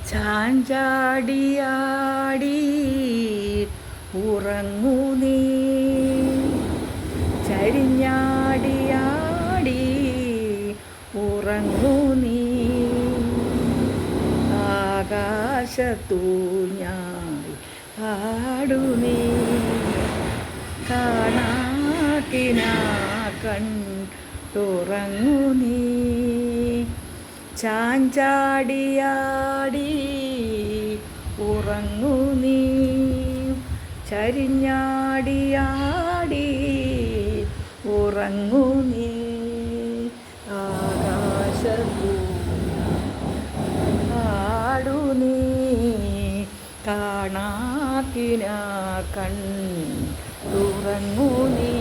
ചാഞ്ചാടിയാടി ഉറങ്ങൂ നീ, ചരിഞ്ഞാടിയാടി ഉറങ്ങൂ നീ, ആകാശത്തു ഞാൻ ആടു നീ, കാണാക്കിനാ കണ്ടുറങ്ങൂ നീ, ചാഞ്ചാടിയാടി ഉറങ്ങൂ നീ, ചരിഞ്ഞാടിയാടി ഉറങ്ങൂ നീ, ആകാശത്തു ആടു നീ, കാണാക്കിനാ കണ്ടുറങ്ങൂ നീ,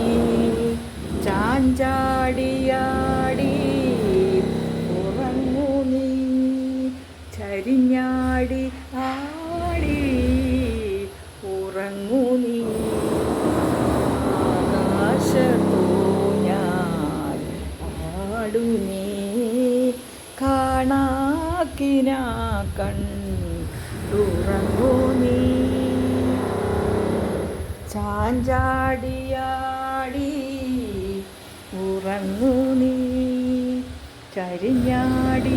ചാഞ്ചാടിയാടി ഉറങ്ങൂ നീ, ചരിഞ്ഞാടി ആടി ഉറങ്ങൂ നീ, ആകാശത്തു ഞാൻ ആടു നീ, കാണാക്കിനാ കണ്ടുറങ്ങൂ നീ, ചാഞ്ചാടിയാടി ഉറങ്ങൂ നീ, ചരിഞ്ഞാടി